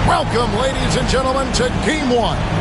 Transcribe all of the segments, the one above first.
Welcome, ladies and gentlemen, to Game 1.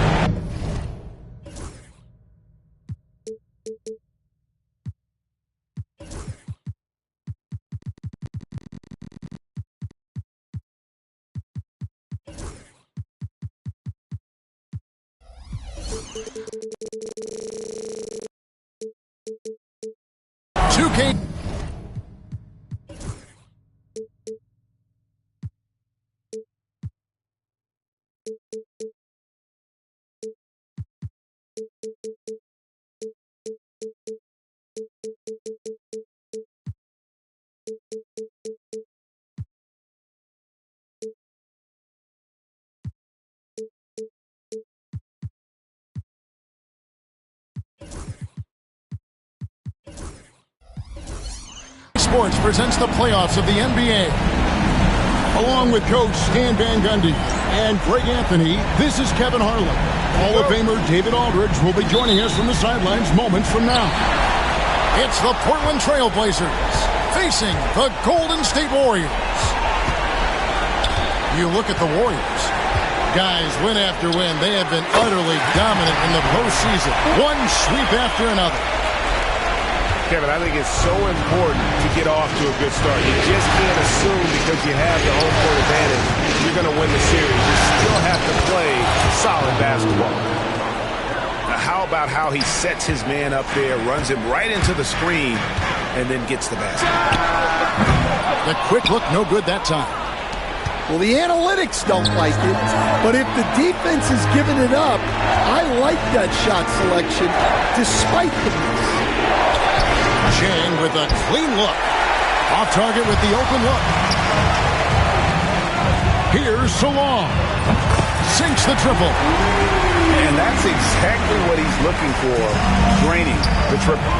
Sports presents the playoffs of the NBA. Along with Coach Stan Van Gundy and Greg Anthony, this is Kevin Harlan. Hall of Famer David Aldridge will be joining us from the sidelines moments from now. It's the Portland Trail Blazers facing the Golden State Warriors. You look at the Warriors. Guys, win after win, they have been utterly dominant in the postseason. One sweep after another. Kevin, I think it's so important to get off to a good start. You just can't assume because you have the home court advantage you're going to win the series. You still have to play solid basketball. Now, how about how he sets his man up there, runs him right into the screen, and then gets the basket? The quick look, no good that time. Well, the analytics don't like it, but if the defense is giving it up, I like that shot selection despite the miss. Chang with a clean look. Off target with the open look. Here's Salong. Sinks the triple. And that's exactly what he's looking for, draining the triple.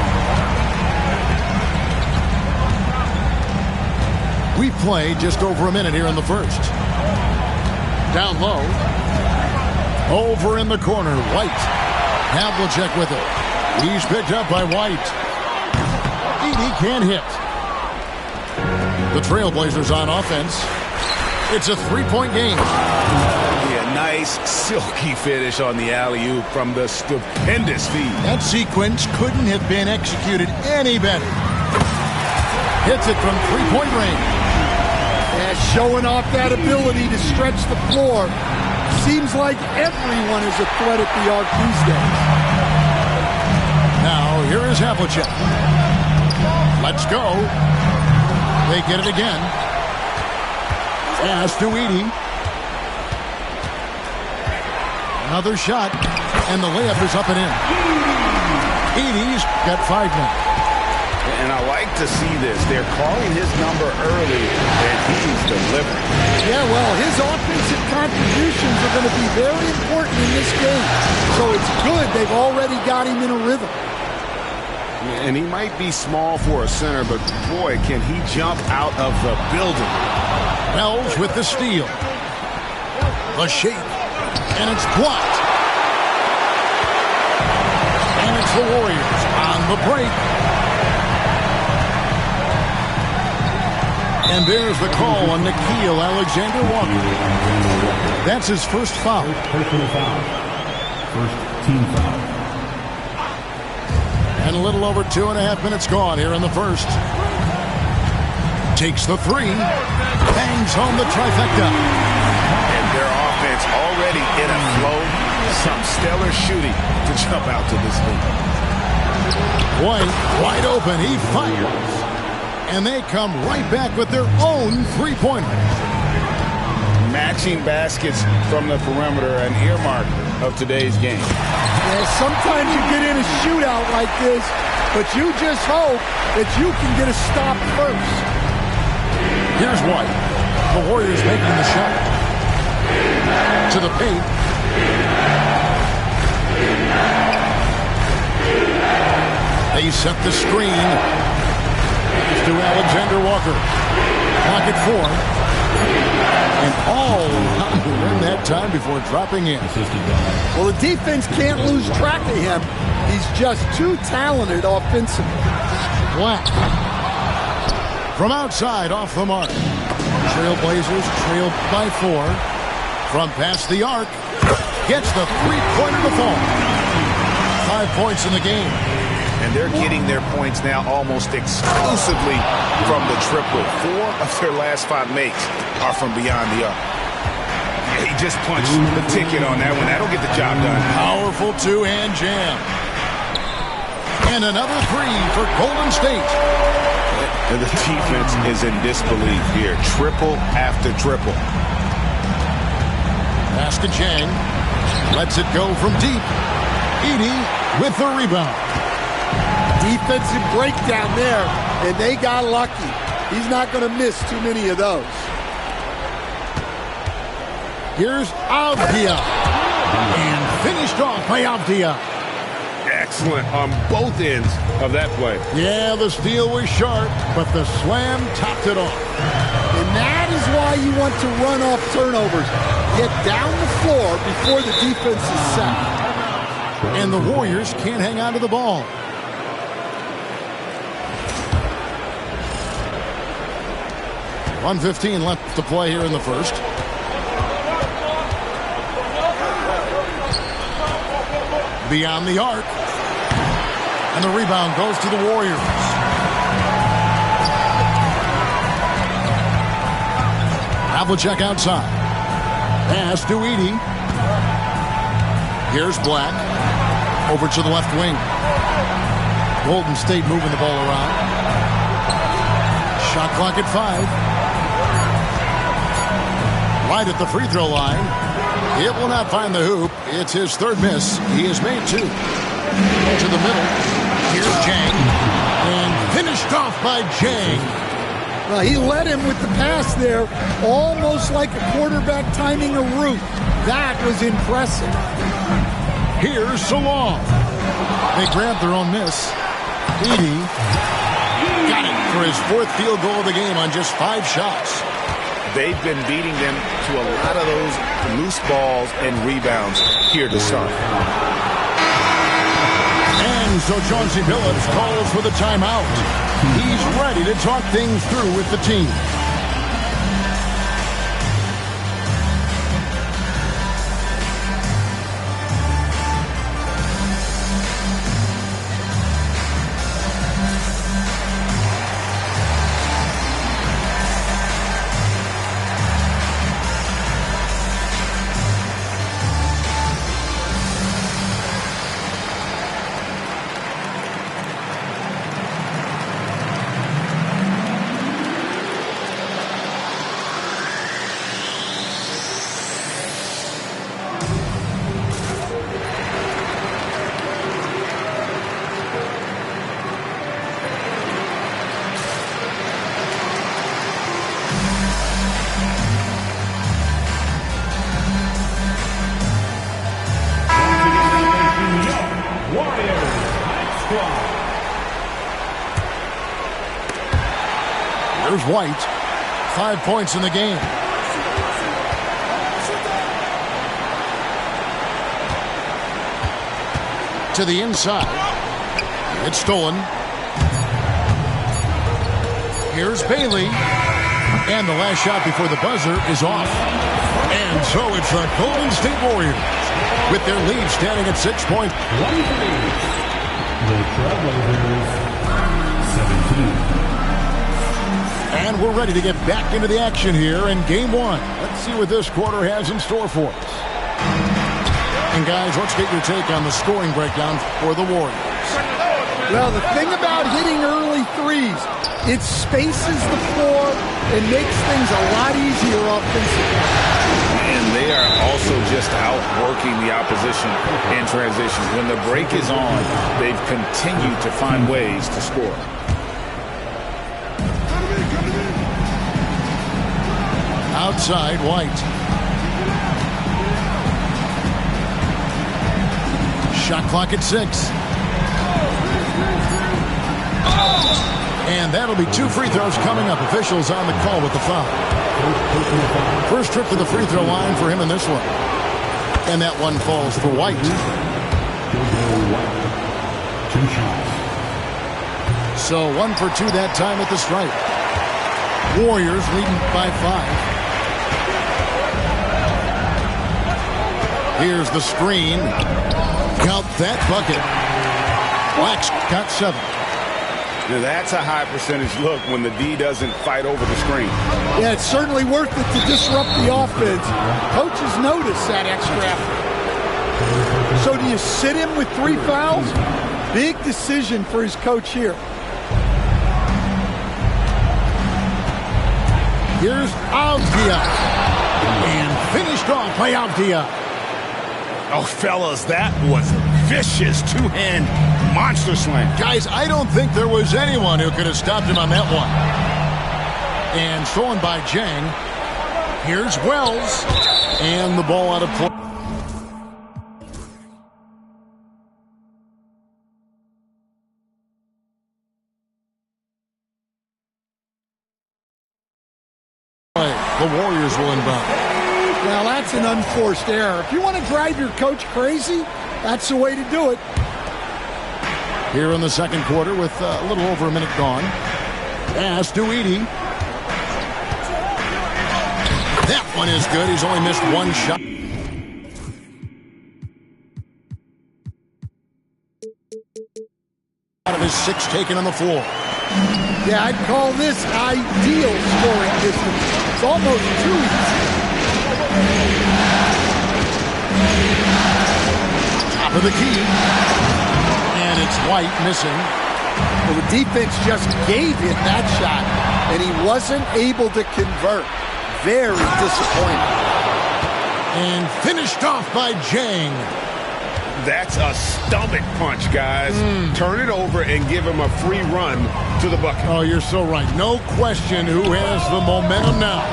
We've played just over a minute here in the first. Down low. Over in the corner, White. Havlicek with it. He's picked up by White. He can't hit. The Trailblazers on offense. It's a three-point game. Yeah, nice, silky finish on the alley-oop from the stupendous feed. That sequence couldn't have been executed any better. Hits it from three-point range. Yeah, showing off that ability to stretch the floor. Seems like everyone is a threat at the arc these days. Now, here is Havlicek. Let's go. They get it again. Pass to Edey. Another shot, and the layup is up and in. Edey's got 5 now. And I like to see this. They're calling his number early, and he's delivering. Yeah, well, his offensive contributions are going to be very important in this game. So it's good they've already got him in a rhythm. And he might be small for a center, but boy, can he jump out of the building. Wells with the steal. The shake. And it's blocked. And it's the Warriors on the break. And there's the call on Nickeil Alexander-Walker. That's his first foul. Personal foul. First team foul. And a little over 2.5 minutes gone here in the first. Takes the three. Bangs home the trifecta. And their offense already in a flow. Some stellar shooting to jump out to this lead. White wide open. He fires. And they come right back with their own three-pointer. Matching baskets from the perimeter, an earmark of today's game. Yeah, sometimes you get in a shootout like this, but you just hope that you can get a stop first. Here's White. The Warriors making the shot. to the paint. They set the screen. To Alexander Walker. Clock at 4. And all around to win that time before dropping in. Well, the defense can't lose track of him. He's just too talented offensively. Black. From outside, off the mark. Trailblazers trailed by 4. From past the arc. Gets the three-pointer to fall. 5 points in the game. And they're getting their points now almost exclusively from the triple. 4 of their last 5 makes are from beyond the arc. He just punched the ticket on that one. That'll get the job done. Powerful two-hand jam. And another 3 for Golden State. And the defense is in disbelief here. Triple after triple. Pass to Jang. Lets it go from deep. Edey with the rebound. Defensive breakdown there, and they got lucky. He's not going to miss too many of those. Here's Avdia. And finished off by Avdia. Excellent on both ends of that play. Yeah, the steal was sharp, but the slam topped it off. And that is why you want to run off turnovers. Get down the floor before the defense is set. And the Warriors can't hang on to the ball. .115 left to play here in the first. Beyond the arc. And the rebound goes to the Warriors. Havlicek outside. Pass to Edey. Here's Black. Over to the left wing. Golden State moving the ball around. Shot clock at 5. Right at the free throw line. It will not find the hoop. It's his third miss. He has made 2. To the middle. Here's Jang. And finished off by Jang. Well, he led him with the pass there, almost like a quarterback timing a route. That was impressive. Here's Salon. They grabbed their own miss. Edey got it for his 4th field goal of the game on just 5 shots. They've been beating them to a lot of those loose balls and rebounds here to start. And so Chauncey Billups calls for the timeout. He's ready to talk things through with the team. There's White. 5 points in the game. To the inside. It's stolen. Here's Bailey. And the last shot before the buzzer is off. And so it's the Golden State Warriors with their lead standing at 6 points. The Trailblazers, 17. And we're ready to get back into the action here in Game 1. Let's see what this quarter has in store for us. And guys, let's get your take on the scoring breakdown for the Warriors. Well, the thing about hitting early threes, it spaces the floor and makes things a lot easier offensively. And they are also just outworking the opposition in transition. When the break is on, they've continued to find ways to score. Outside, White. Shot clock at 6. And that'll be 2 free throws coming up. Officials on the call with the foul. First trip to the free throw line for him in this one. And that one falls for White. 2 shots. So 1 for 2 that time at the stripe. Warriors leading by 5. Here's the screen. Count that bucket. Black's got 7. Now that's a high percentage look when the D doesn't fight over the screen. Yeah, it's certainly worth it to disrupt the offense. Coaches notice that extra effort. So do you sit him with 3 fouls? Big decision for his coach here. Here's Avdia. And finished off by Avdia. Oh, fellas, that was a vicious 2-hand monster slam. Guys, I don't think there was anyone who could have stopped him on that one. And stolen by Jang. Here's Wells. And the ball out of play. The Warriors will inbound. Well, that's an unforced error. If you want to drive your coach crazy, that's the way to do it. Here in the second quarter with a little over a minute gone. Pass to Edey. That one is good. He's only missed 1 shot. Out of his 6 taken on the floor. Yeah, I'd call this ideal scoring distance. It's almost too easy. Top of the key. And it's White missing. Well, the defense just gave him that shot, and he wasn't able to convert. Very disappointing. And finished off by Jang. That's a stomach punch, guys. Turn it over and give him a free run to the bucket. Oh, you're so right. No question who has the momentum now.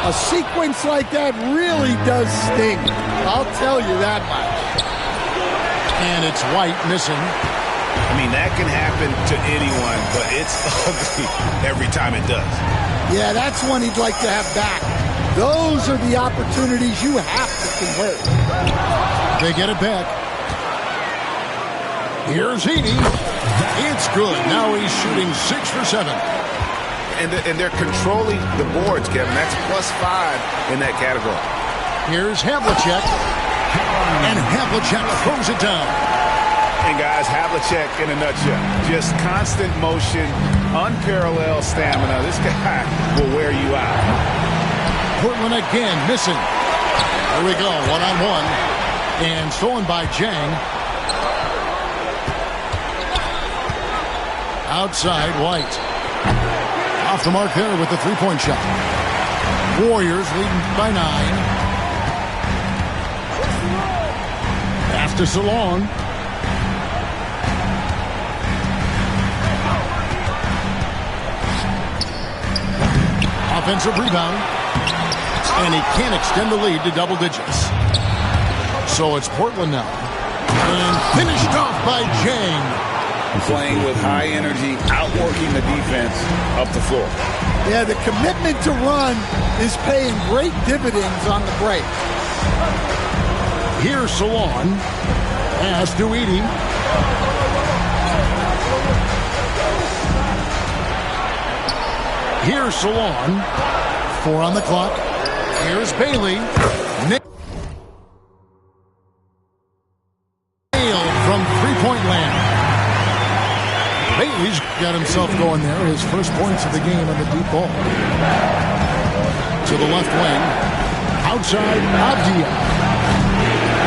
A sequence like that really does sting. I'll tell you that much. And it's White missing. I mean, that can happen to anyone, but it's ugly every time it does. Yeah, that's one he'd like to have back. Those are the opportunities you have to convert. They get it back. Here's Edey. It's good. Now he's shooting 6 for 7. And they're controlling the boards, Kevin. That's +5 in that category. Here's Havlicek. And Havlicek throws it down. And guys, Havlicek in a nutshell. Just constant motion, unparalleled stamina. This guy will wear you out. Portland again missing. There we go, 1-on-1. And stolen by Jang. Outside, White. Off the mark there with the 3-point shot. Warriors leading by 9. Pass to Salon. Offensive rebound. And he can't extend the lead to double digits. So it's Portland now. And finished off by Jang. Playing with high energy, outworking the defense up the floor. Yeah, the commitment to run is paying great dividends on the break. Here's Salon. Pass to Edey. Here's Salon. 4 on the clock. Here's Bailey. Nailed from 3-point land. Bailey's got himself going there. His first points of the game on the deep ball. To the left wing. Outside, Avdia.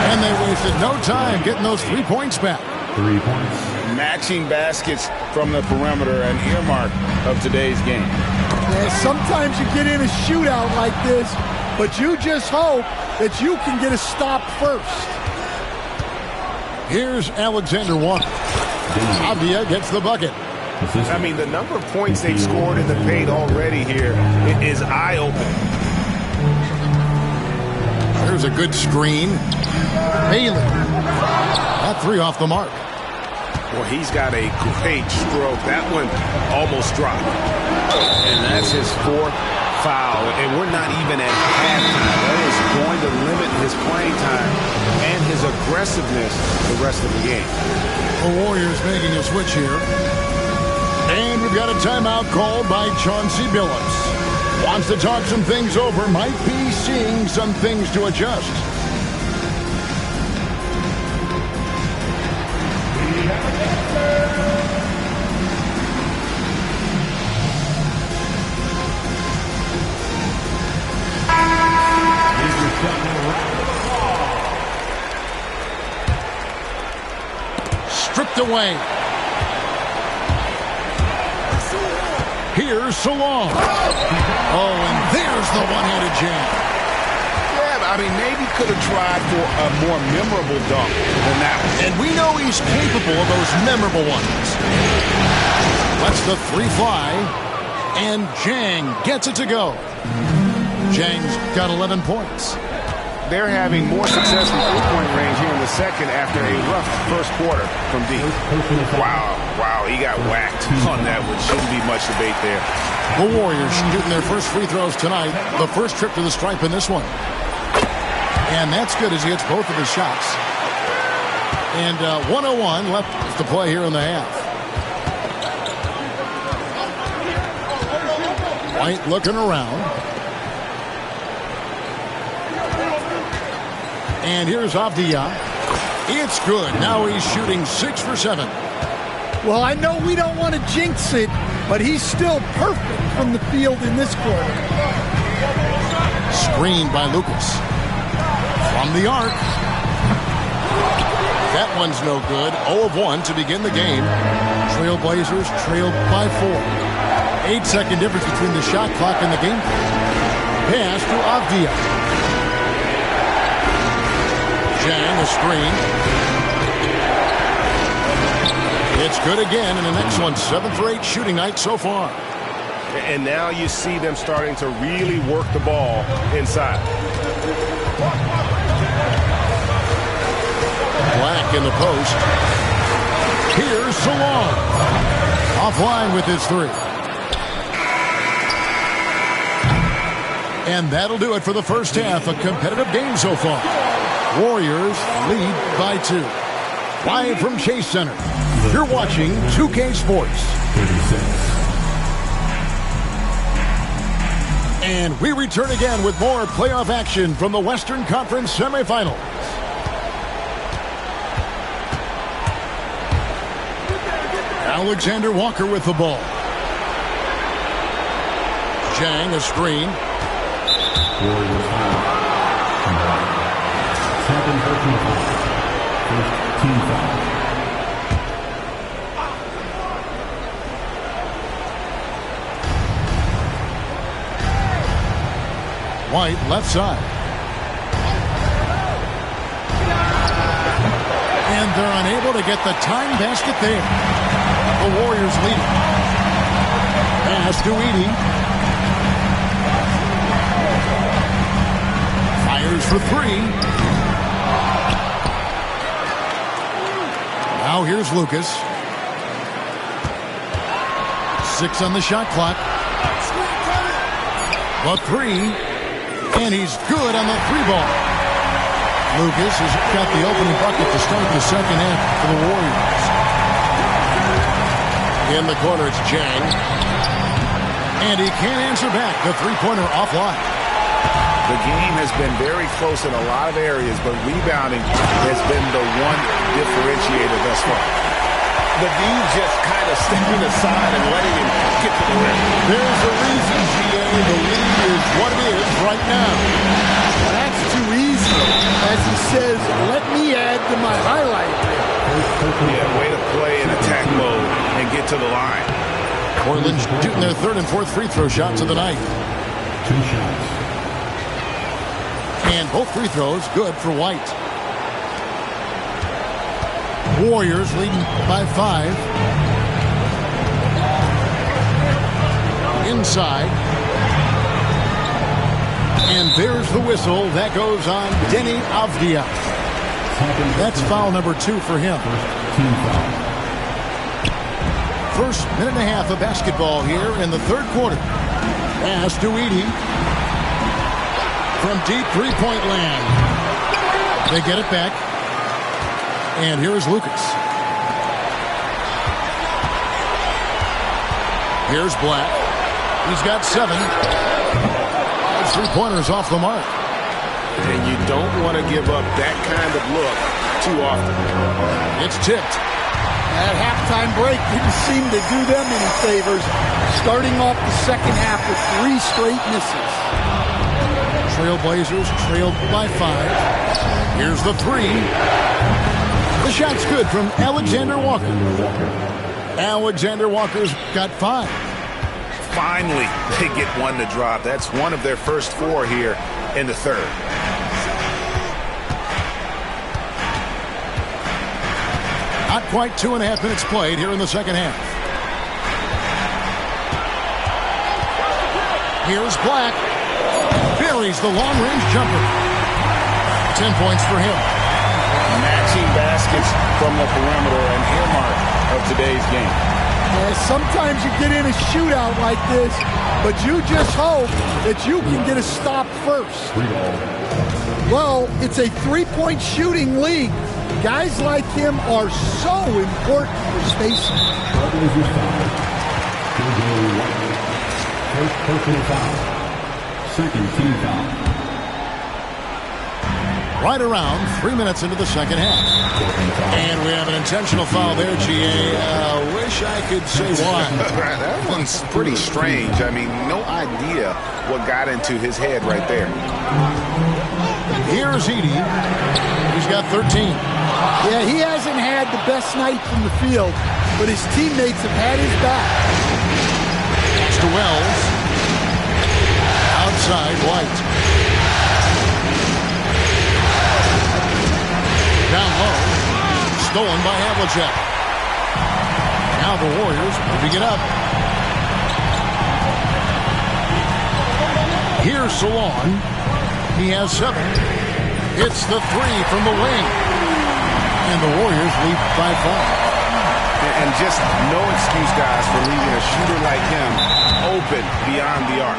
And they wasted no time getting those 3 points back. 3 points. Matching baskets from the perimeter, an earmark of today's game. Yeah, sometimes you get in a shootout like this, but you just hope that you can get a stop first. Here's Alexander Walker. Avdia gets the bucket. I mean, the number of points they've scored in the paint already here is eye-opening. There's a good screen. Bailey. That three off the mark. Well, he's got a great stroke. That one almost dropped. And that's his fourth foul. And we're not even at halftime. That is going to limit his playing time and his aggressiveness the rest of the game. The Warriors making a switch here. And we've got a timeout called by Chauncey Billups. Wants to talk some things over. Might be seeing some things to adjust. Stripped away. Here's Salon. Oh, and there's the one-handed jam. Yeah, I mean, maybe could have tried for a more memorable dunk than that one. And we know he's capable of those memorable ones. Lets the three fly, and Jang gets it to go. Jang's got 11 points. They're having more success from three-point range here in the second after a rough first quarter from deep. Wow, he got whacked on that one. Shouldn't be much debate there. The Warriors shooting their first free throws tonight. The first trip to the stripe in this one. And that's good as he hits both of his shots. And 1:01 left to play here in the half. White looking around. And here's Avdia. It's good. Now he's shooting 6 for 7. Well, I know we don't want to jinx it, but he's still perfect from the field in this quarter. Screened by Lucas. From the arc. That one's no good. 0 of 1 to begin the game. Trailblazers trailed by 4. 8-second difference between the shot clock and the game clock. Pass to Avdia. Jang, a screen. It's good again in an excellent 7 for 8 shooting night so far. And now you see them starting to really work the ball inside. Black in the post. Here's Salon. Offline with his three. And that'll do it for the first half. A competitive game so far. Warriors lead by 2. Live from Chase Center. You're watching 2K Sports. 36. And we return again with more playoff action from the Western Conference semifinals. Alexander Walker with the ball. Jang, a screen. Warriors foul. 7 personal foul. First team foul. White left side. And they're unable to get the time basket there. The Warriors lead. Pass to Edey. Fires for 3. Now here's Lucas. 6 on the shot clock. The 3. And he's good on the 3 ball. Lucas has got the opening bucket to start the second half for the Warriors. In the corner, it's Jang. And he can't answer back. The three-pointer offline. The game has been very close in a lot of areas, but rebounding has been the one differentiator thus far. The D just kind of stepping aside and letting him get to the rim. There's a reason, GA. The lead is what it is right now. Well, that's too easy. As he says, let me add to my highlight. Yeah, way to play in attack mode and get to the line. Portland shooting their third and fourth free throw shots of the night. 2 shots. And both free throws good for White. Warriors leading by 5. Inside. And there's the whistle. That goes on Denny Avdia. That's foul number 2 for him. First team foul. First minute and a half of basketball here in the third quarter. Pass to Edey. From deep three-point land. They get it back. And here is Lucas. Here's Black. He's got 7. Those three-pointers off the mark. And you don't want to give up that kind of look too often. It's tipped. That halftime break didn't seem to do them any favors. Starting off the second half with 3 straight misses. Trailblazers trailed by 5. Here's the 3. The shot's good from Alexander Walker. Alexander Walker's got 5. Finally, they get one to drop. That's one of their first 4 here in the third. Not quite 2.5 minutes played here in the second half. Here's Black. Buries the long-range jumper. 10 points for him. Matching baskets from the perimeter, an earmark of today's game. Yeah, sometimes you get in a shootout like this, but you just hope that you can get a stop first. Well, it's a three-point shooting league. Guys like him are so important for spacing. First personal foul. Second team foul. Right around 3 minutes into the second half. And we have an intentional foul there, G.A. Wish I could say why. That one's pretty strange. I mean, no idea what got into his head right there. Here's Edey. He's got 13. Yeah, he hasn't had the best night from the field, but his teammates have had his back. It's to Wells. Outside, White. Down low. Stolen by Havlicek. Now the Warriors moving it up. Here's Salon. He has 7. It's the 3 from the wing. And the Warriors lead by 5. And just no excuse, guys, for leaving a shooter like him open beyond the arc.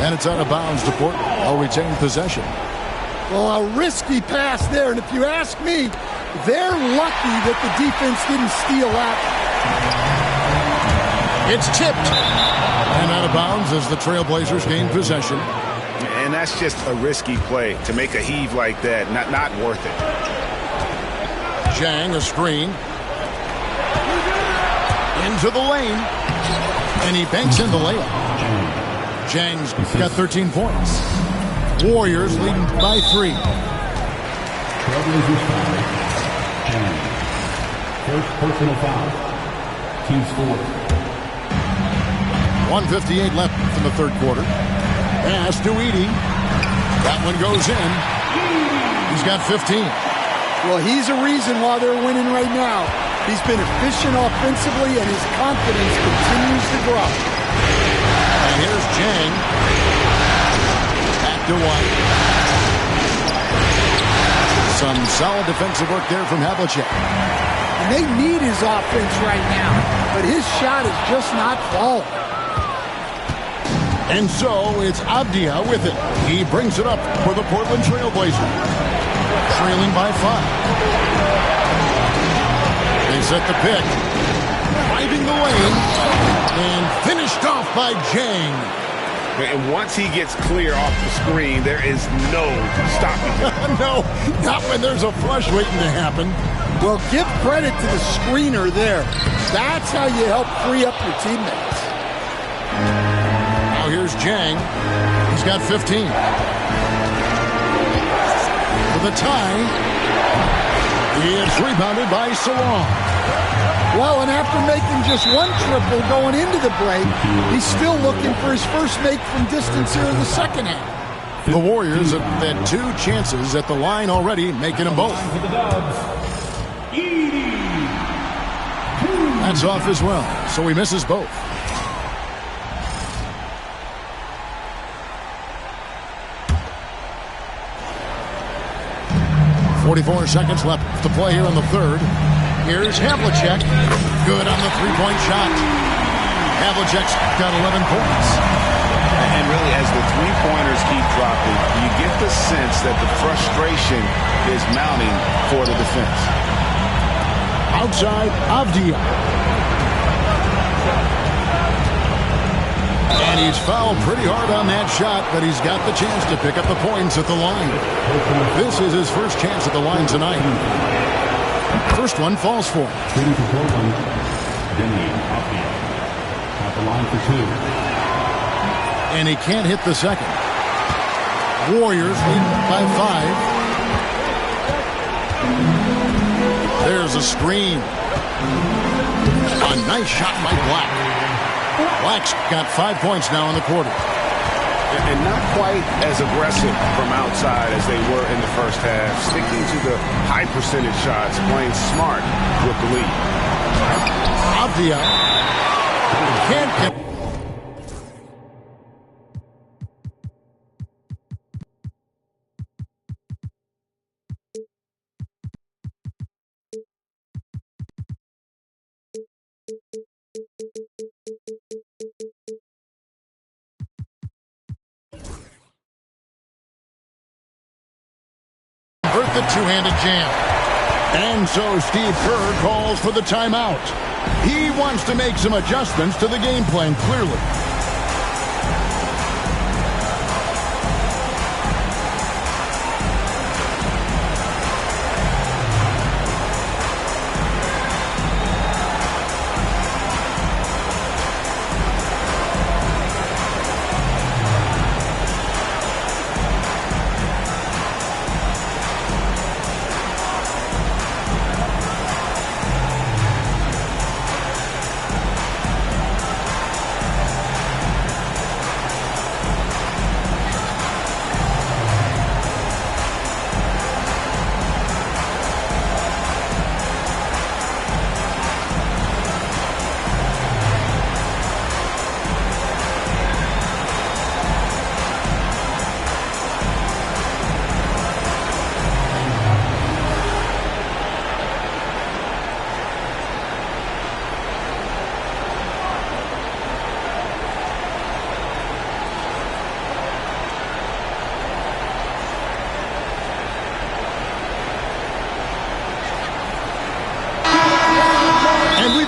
And it's out of bounds to Portland. They'll retain possession. Well, a risky pass there, and if you ask me, they're lucky that the defense didn't steal that. It's tipped. And out of bounds as the Trailblazers gain possession. And that's just a risky play. To make a heave like that, not worth it. Jang, a screen. Into the lane. And he banks in the layup. Jang's got 13 points. Warriors leading by 3. Trailblazers foul. Jang. First personal foul. Team score. 1:58 left in the third quarter. Pass to Edey. That one goes in. He's got 15. Well, he's a reason why they're winning right now. He's been efficient offensively, and his confidence continues to grow. And here's Jang. Back to White. Some solid defensive work there from Havlicek. And they need his offense right now, but his shot is just not falling. And so it's Avdia with it. He brings it up for the Portland Trailblazers. Trailing by 5. They set the pick. Driving the lane. And finished off by Jang. And once he gets clear off the screen, there is no stopping him. No, not when there's a flush waiting to happen. Well, give credit to the screener there. That's how you help free up your teammates. Now here's Jang. He's got 15. For the tie, it's rebounded by Salon. Well, and after making just one triple going into the break, he's still looking for his first make from distance here in the second half. The Warriors have had 2 chances at the line already, making them both. That's off as well, so he misses both. 44 seconds left to play here in the third. Here's Havlicek. Good on the three-point shot. Havlicek's got 11 points. And really, as the three-pointers keep dropping, you get the sense that the frustration is mounting for the defense. Outside, Avdia. And he's fouled pretty hard on that shot, but he's got the chance to pick up the points at the line. This is his first chance at the line tonight. First one falls for him. Shooting for Portland, Denny Avdia. At the line for two. And he can't hit the second. Warriors lead by 5. There's a screen. A nice shot by Black. Black's got 5 points now in the quarter. And not quite as aggressive from outside as they were in the first half. Sticking to the high percentage shots, playing smart with the lead. Avdia can't get. The two-handed jam. And so Steve Kerr calls for the timeout. He wants to make some adjustments to the game plan, clearly.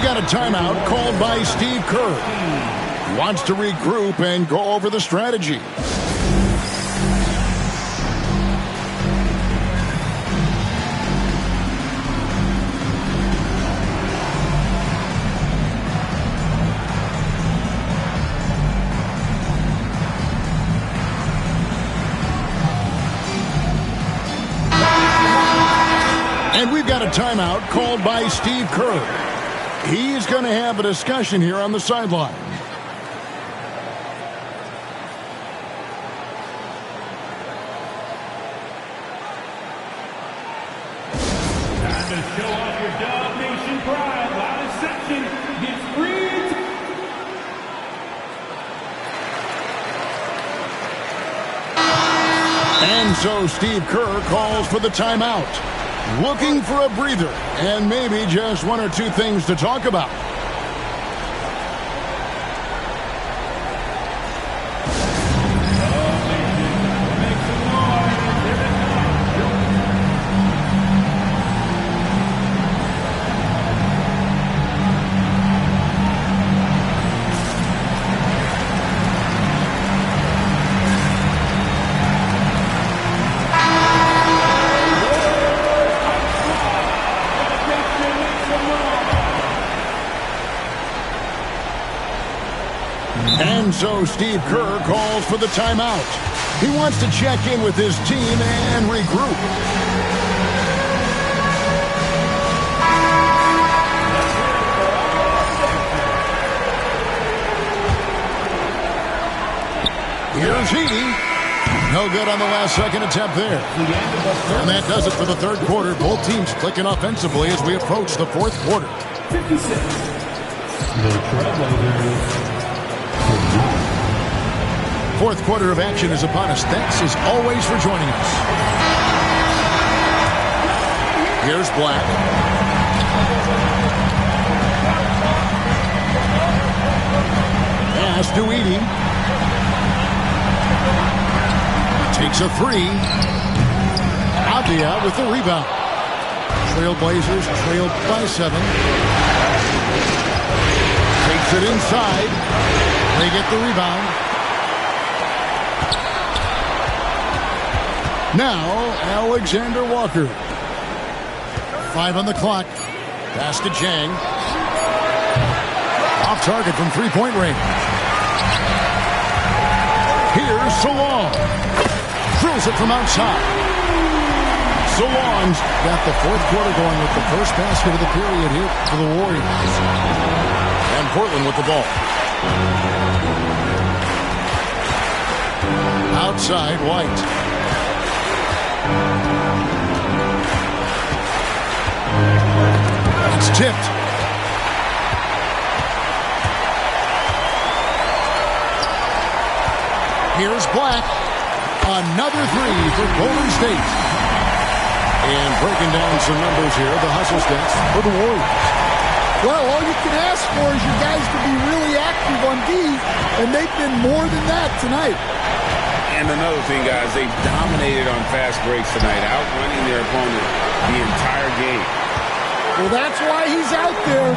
Got a timeout called by Steve Kerr. He wants to regroup and go over the strategy. And we've got a timeout called by Steve Kerr. He's going to have a discussion here on the sideline. Time to show off your Dub Nation pride. Loudest section gets free. And so Steve Kerr calls for the timeout. Looking for a breather and maybe just one or two things to talk about. And so Steve Kerr calls for the timeout. He wants to check in with his team and regroup. Here's Heaney. No good on the last second attempt there. And that does it for the third quarter. Both teams clicking offensively as we approach the fourth quarter. 56. The Trailblazers. Fourth quarter of action is upon us. Thanks as always for joining us. Here's Black. Pass to Edie. Takes a three. Avdia with the rebound. Trailblazers trailed by 7. Takes it inside. They get the rebound. Now, Alexander Walker. 5 on the clock. Pass to Jang. Off target from three-point range. Here's Salon. Drills it from outside. Salon's got the fourth quarter going with the first basket of the period here for the Warriors. And Portland with the ball. Outside, White. It's tipped. Here's Black. Another three for Golden State. And breaking down some numbers here, the hustle stats for the Warriors. Well, all you can ask for is your guys to be really active on D, and they've been more than that tonight. And another thing, guys, they've dominated on fast breaks tonight, outrunning their opponent the entire game. Well, that's why he's out there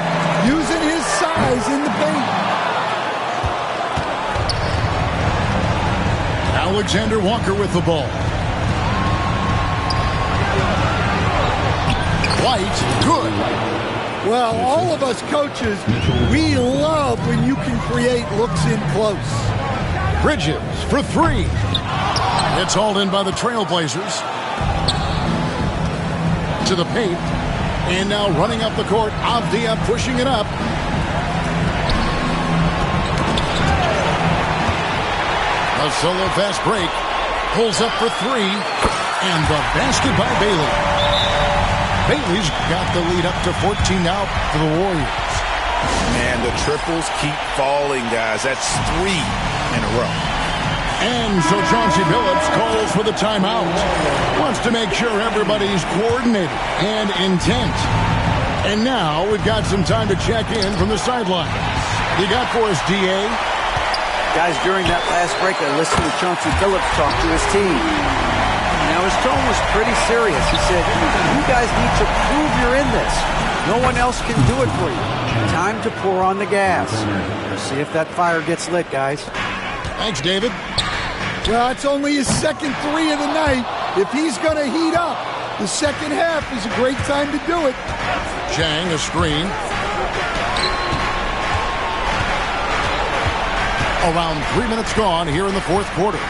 using his size in the paint. Alexander Walker with the ball. White, good. Well, all of us coaches, we love when you can create looks in close. Bridges for three. It's hauled in by the Trailblazers. To the paint. And now running up the court, Avdia pushing it up. A solo fast break. Pulls up for three. And the basket by Bailey. Bailey's got the lead up to 14 now for the Warriors. Man, the triples keep falling, guys. That's 3 in a row. And so Chauncey Billups calls for the timeout. Wants to make sure everybody's coordinated and intent. And now we've got some time to check in from the sidelines. You got for us, D.A.? Guys, during that last break, I listened to Chauncey Billups talk to his team. Now, his tone was pretty serious. He said, you guys need to prove you're in this. No one else can do it for you. Time to pour on the gas. Let's see if that fire gets lit, guys. Thanks, David. Well, it's only his second three of the night. If he's going to heat up, the second half is a great time to do it. Chang, a screen. Around 3 minutes gone here in the fourth quarter.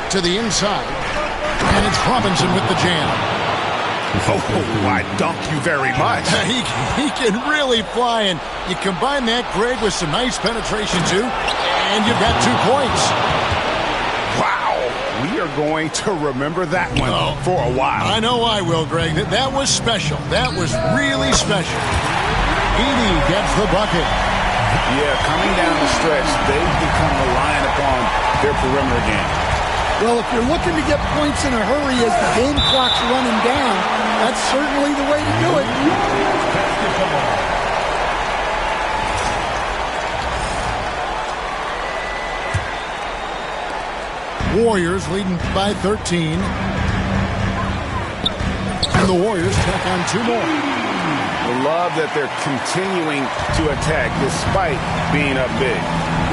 To the inside. And it's Robinson with the jam. Oh, I dunk you very much. He can really fly, and you combine that, Greg, with some nice penetration, too, and you've got 2 points. Wow. We are going to remember that one for a while. I know I will, Greg. That was special. That was really special. Edie gets the bucket. Yeah, coming down the stretch, they've become reliant upon their perimeter game. Well, if you're looking to get points in a hurry as the game clock's running down, that's certainly the way to do it. Warriors leading by 13. And the Warriors tack on 2 more. I love that they're continuing to attack despite being up big.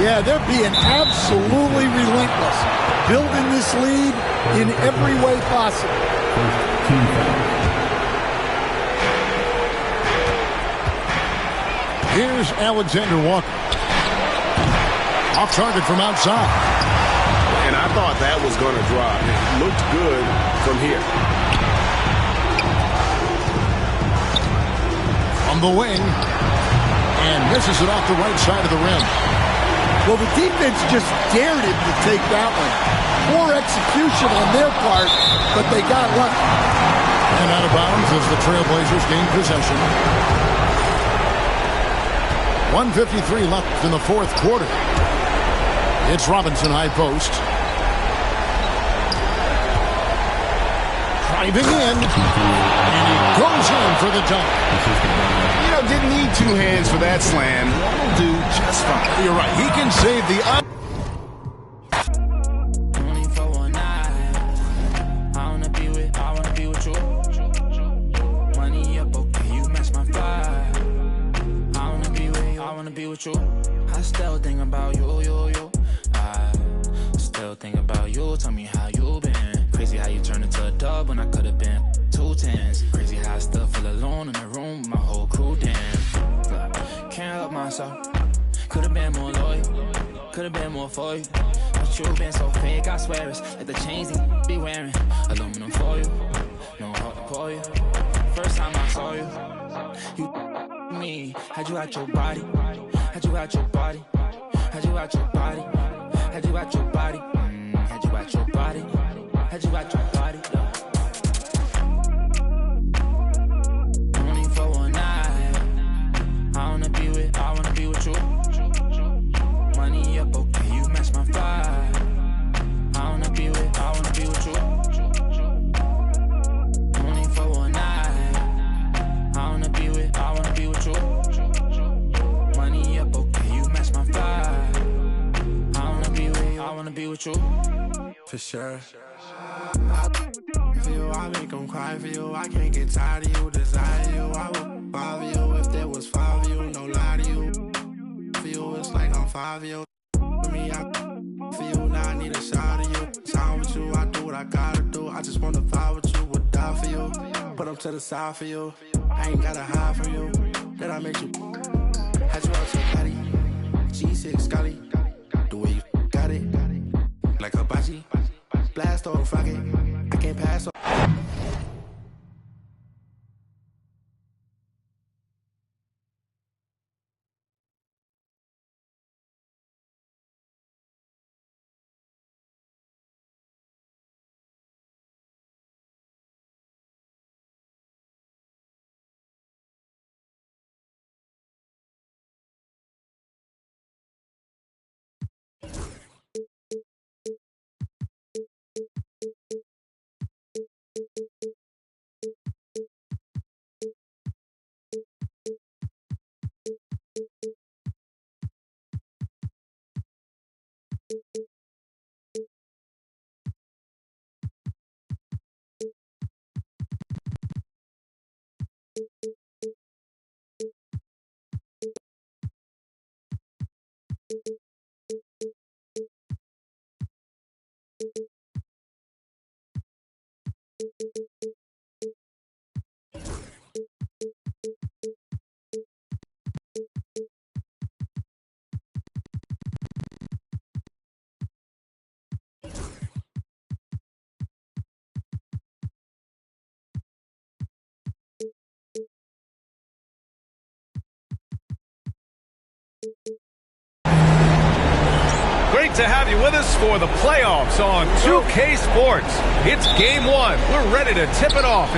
Yeah, they're being absolutely relentless, building this lead in every way possible. Here's Alexander Walker. Off target from outside. And I thought that was going to drop. It looked good from here. On the wing. And misses it off the right side of the rim. Well, the defense just dared him to take that one. Poor execution on their part, but they got lucky. And out of bounds as the Trailblazers gain possession. 1:53 left in the fourth quarter. It's Robinson high post. driving in, and he goes in for the dunk. You know, didn't need two hands for that slam. One will do just fine. You're right. He can save the... Only for one night. I wanna be with you. Money up, okay, you match my vibe. I wanna be with you. I still think about you. I still think about you. Tell me how you been. Crazy how you turned into a dub when I could have been 2 10s. Crazy how I still feel alone in the room with my whole crew. Damn, can't help myself. Could have been more loyal. Could have been more for you. But you been so fake, I swear it's like the chains you be wearing. Aluminum for you, no heart to pour you. First time I saw you, you me. Had you out your body, had you out your body, had you out your body, had you out your body, had you out your body, had you out your body. Only for one night. I wanna be with you. Money up, okay, you match my vibe. I wanna be with you. Only for one night. I wanna be with you. Money up, okay, you match my vibe. I wanna be with you. For sure. For you, I make them cry for you. I can't get tired of you, desire you. I would follow you if there was 5 of you, no lie to you. For you, it's like I'm 5 of you. For me, for you, now I need a shot of you. Sign with you, I do what I gotta do. I just wanna vibe with you, would die for you. Put them to the side for you. I ain't gotta hide from you. Then I make you. Had you out your body. G6 Scully. The way you got it. Like hibachi. Blast off rocket. I can't pass on. Great to have you with us for the playoffs on 2K Sports. It's game 1. We're ready to tip it off.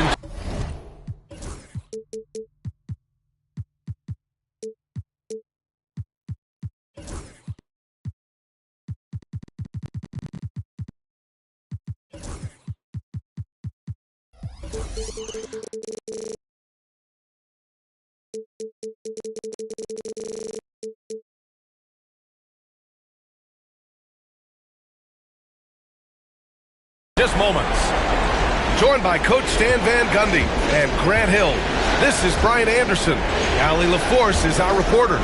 Just moments. Joined by Coach Stan Van Gundy and Grant Hill, this is Brian Anderson. Allie LaForce is our reporter.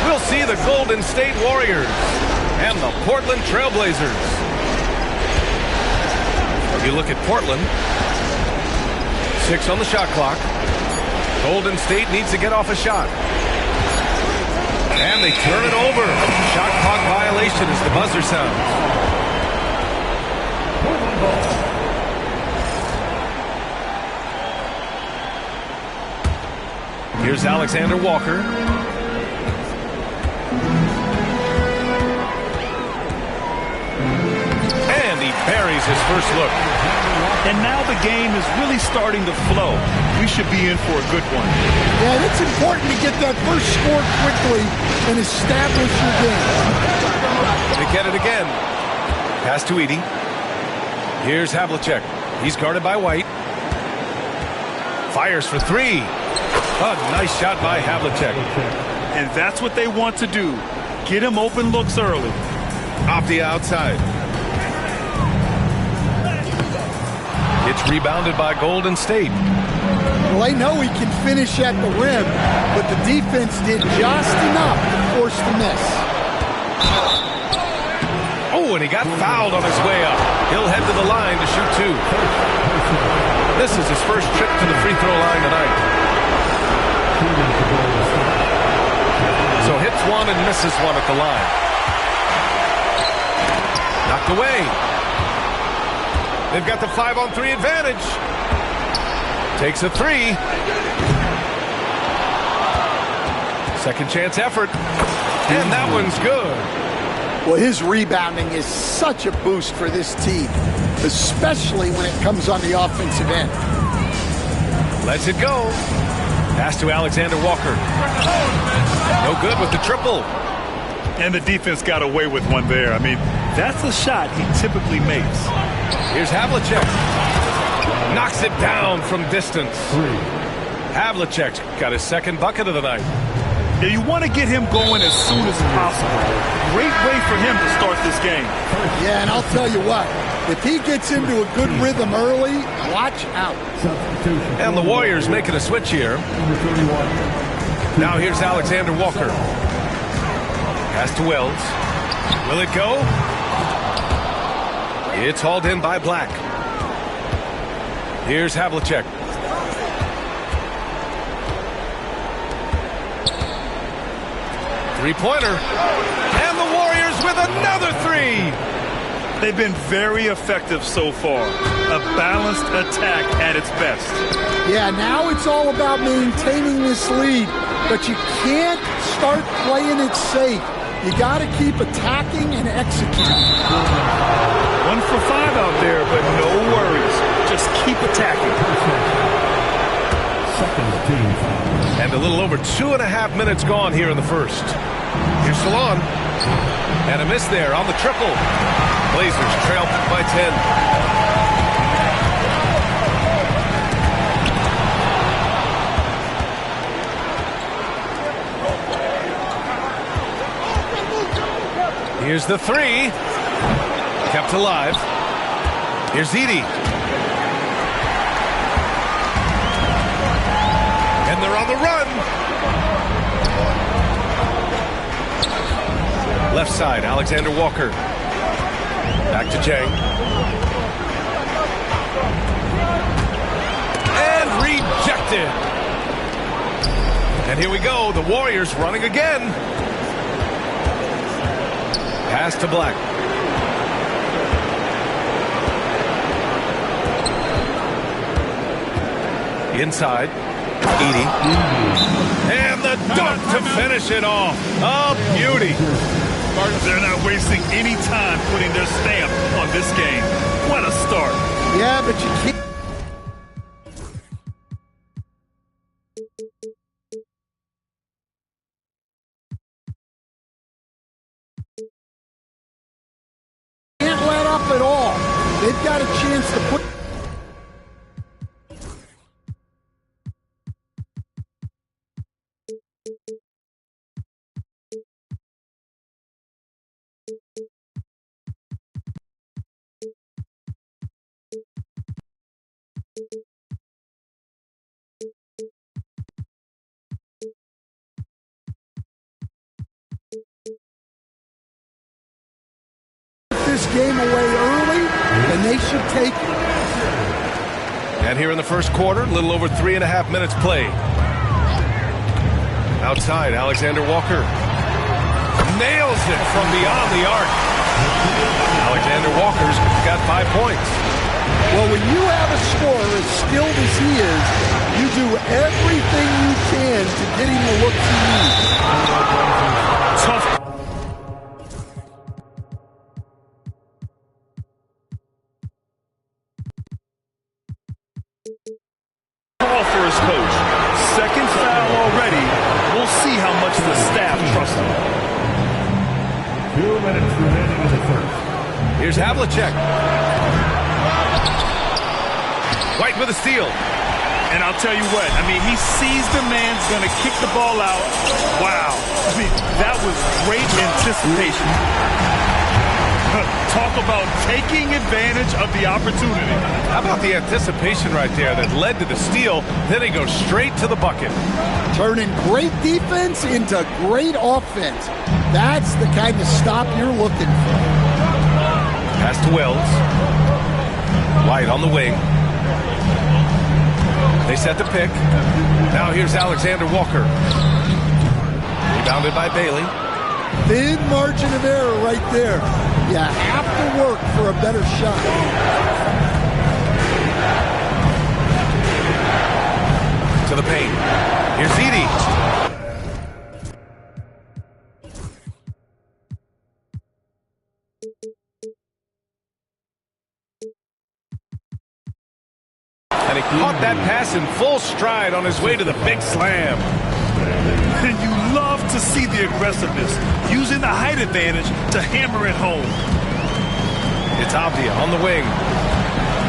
We'll see the Golden State Warriors and the Portland Trailblazers. You look at Portland, 6 on the shot clock. Golden State needs to get off a shot. And they turn it over. Shot clock violation as the buzzer sounds. Here's Alexander Walker. And he buries his first look. And now the game is really starting to flow. We should be in for a good one. Yeah, it's important to get that first score quickly and establish your game. They get it again. Pass to Edie. Here's Havlicek. He's guarded by White. Fires for three. A nice shot by Havlicek. And that's what they want to do. Get him open looks early. Off the outside. It's rebounded by Golden State. Well, they know he can finish at the rim, but the defense did just enough to force the miss. Oh, and he got fouled on his way up. He'll head to the line to shoot two. This is his first trip to the free throw line tonight. So hits one and misses one at the line. Knocked away. They've got the 5-on-3 advantage. Takes a three. Second chance effort. And that one's good. Well, his rebounding is such a boost for this team, especially when it comes on the offensive end. Lets it go. Pass to Alexander Walker. No good with the triple. And the defense got away with one there. I mean, that's a shot he typically makes. Here's Havlicek. Knocks it down from distance. Havlicek's got his second bucket of the night. Now, you want to get him going as soon as possible. Great way for him to start this game. Yeah, and I'll tell you what, if he gets into a good rhythm early, watch out. And the Warriors making a switch here. Now here's Alexander Walker. Pass to Wells. Will it go? It's hauled in by Black. Here's Havlicek. Three-pointer. And the Warriors with another three. They've been very effective so far. A balanced attack at its best. Yeah, now it's all about maintaining this lead, but you can't start playing it safe. You got to keep attacking and executing. 1 for 5 out there, but no worries. Just keep attacking. And a little over 2.5 minutes gone here in the first. Here's Salon. And a miss there on the triple. Blazers trail by 10. Here's the three. Kept alive. Here's Edey. And they're on the run. Left side, Alexander Walker. Back to Jang. And rejected. And here we go. The Warriors running again. Pass to Black. Inside. Edey. And the dunk to finish it off. A beauty. They're not wasting any time putting their stamp on this game. What a start. Yeah, but you can't. Can't let up at all. They've got a chance to put. This game away early, and they should take it. And here in the first quarter, a little over 3.5 minutes played. Outside, Alexander Walker nails it from beyond the arc. Alexander Walker's got 5 points. Well, when you have a scorer as skilled as he is, you do everything you can to get him the looks he needs. Tough. Call for his coach. Second foul already. We'll see how much the staff trusts him. 2 minutes remaining in the first. Here's Havlicek. White with a steal. And I'll tell you what, I mean, he sees the man's going to kick the ball out. Wow. I mean, that was great anticipation. Talk about taking advantage of the opportunity. How about the anticipation right there that led to the steal? Then he goes straight to the bucket. Turning great defense into great offense. That's the kind of stop you're looking for. Pass to Wells. White on the wing. They set the pick. Now here's Alexander Walker. Rebounded by Bailey. Thin margin of error right there. You have to work for a better shot. To the paint. Here's Edey. And he caught that pass in full stride on his way to the big slam. And you love to see the aggressiveness, using the height advantage to hammer it home. It's Avdia on the wing.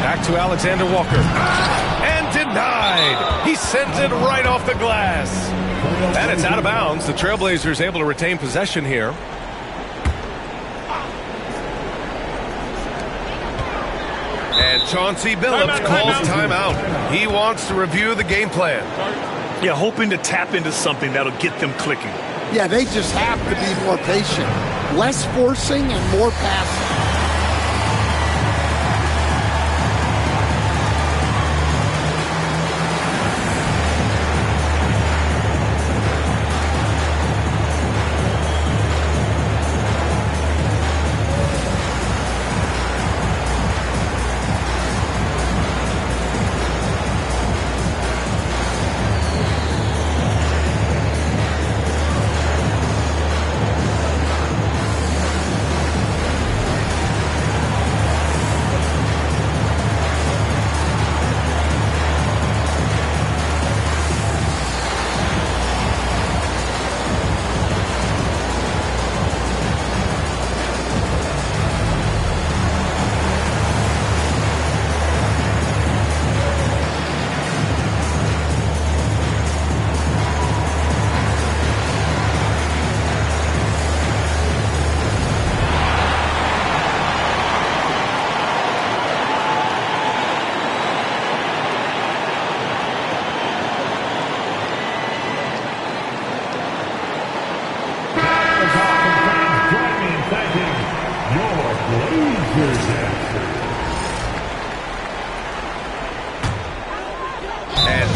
Back to Alexander Walker. And denied. He sends it right off the glass. And it's out of bounds. The Trailblazers able to retain possession here. And Chauncey Billups calls timeout. He wants to review the game plan. Yeah, hoping to tap into something that'll get them clicking. Yeah, they just have to be more patient. Less forcing and more passing.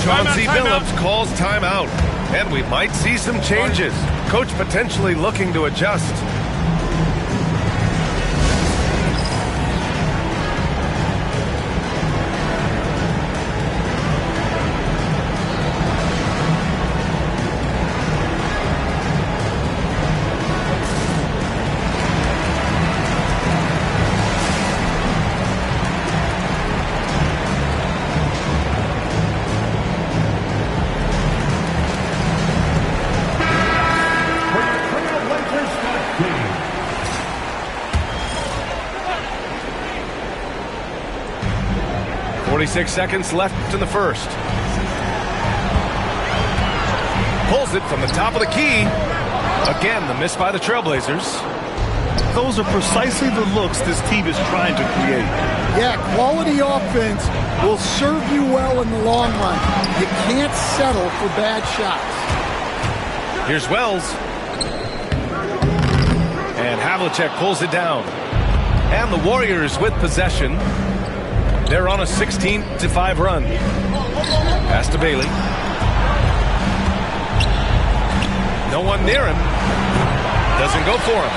Chauncey Billups calls timeout. And we might see some changes. Coach potentially looking to adjust. .46 seconds left in the first. Pulls it from the top of the key. Again, the miss by the Trailblazers. Those are precisely the looks this team is trying to create. Yeah, quality offense will serve you well in the long run. You can't settle for bad shots. Here's Wells. And Havlicek pulls it down. And the Warriors with possession. They're on a 16-5 run. Pass to Bailey. No one near him. Doesn't go for him.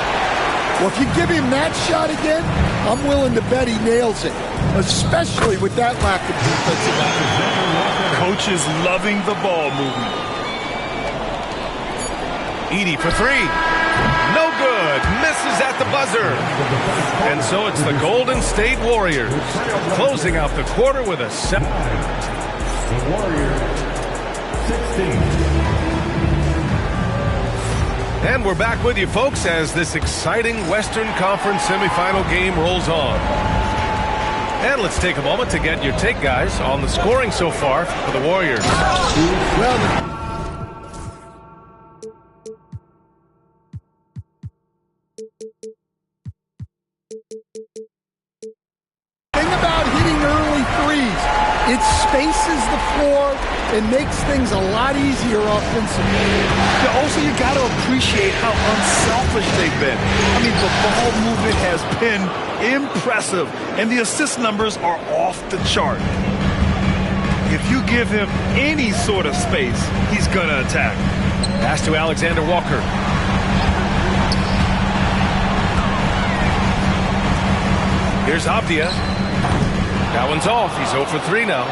Well, if you give him that shot again, I'm willing to bet he nails it, especially with that lack of defensive effort. Coach is loving the ball movement. Edey for three. No good. Misses at the buzzer. And so it's the Golden State Warriors closing out the quarter with a 7. The Warriors, 16. And we're back with you, folks, as this exciting Western Conference semifinal game rolls on. And let's take a moment to get your take, guys, on the scoring so far for the Warriors. Well, it spaces the floor and makes things a lot easier offensively. Also, you got to appreciate how unselfish they've been. I mean, the ball movement has been impressive, and the assist numbers are off the chart. If you give him any sort of space, he's going to attack. Pass to Alexander Walker. Here's Abdia. That one's off. He's 0 for 3 now.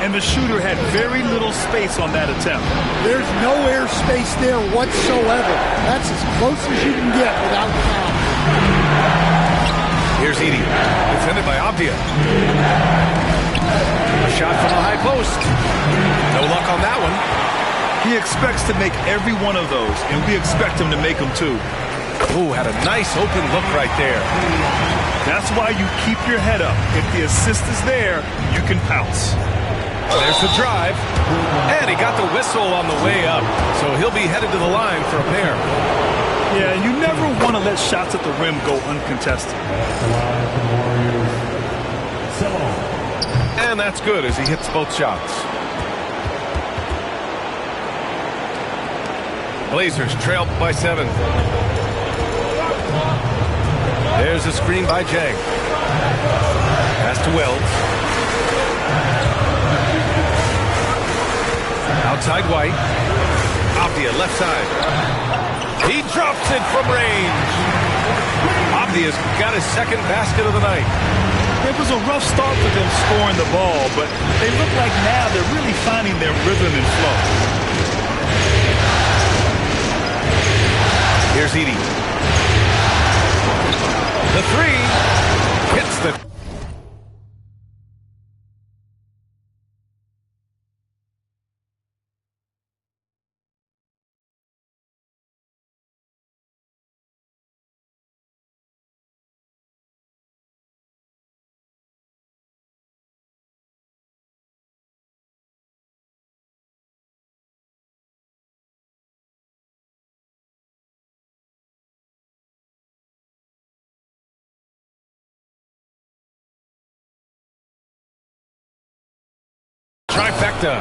And the shooter had very little space on that attempt. There's no air space there whatsoever. That's as close as you can get without foul. Here's Edey, defended by Abdia. A shot from the high post. No luck on that one. He expects to make every one of those, and we expect him to make them too. Ooh, had a nice open look right there. That's why you keep your head up. If the assist is there, you can pounce. There's the drive, and he got the whistle on the way up, so he'll be headed to the line for a pair. Yeah, you never want to let shots at the rim go uncontested. And that's good as he hits both shots. Blazers trail by 7. There's a screen by Jang. Pass to Wells. Outside White. Abdia left side. He drops it from range. Abdia's got his second basket of the night. It was a rough start for them scoring the ball, but they look like now they're really finding their rhythm and flow. Here's Edey. The three hits the... Trifecta.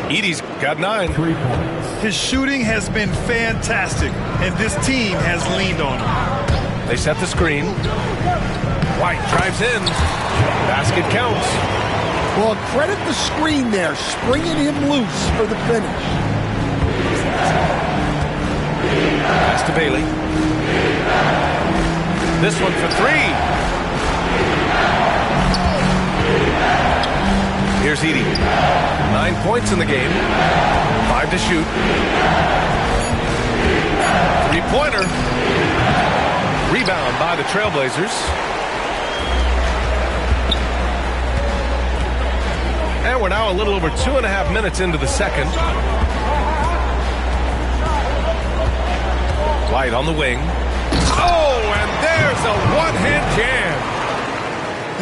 Edey's got 9. 3 points. His shooting has been fantastic, and this team has leaned on him. They set the screen. White drives in. Basket counts. Well, credit the screen there, springing him loose for the finish. Pass to Bailey. This one for 3. Here's Edey. 9 points in the game. 5 to shoot. 3-pointer. Rebound by the Trailblazers. And we're now a little over 2.5 minutes into the second. White on the wing. Oh, and there's a one-hand jam.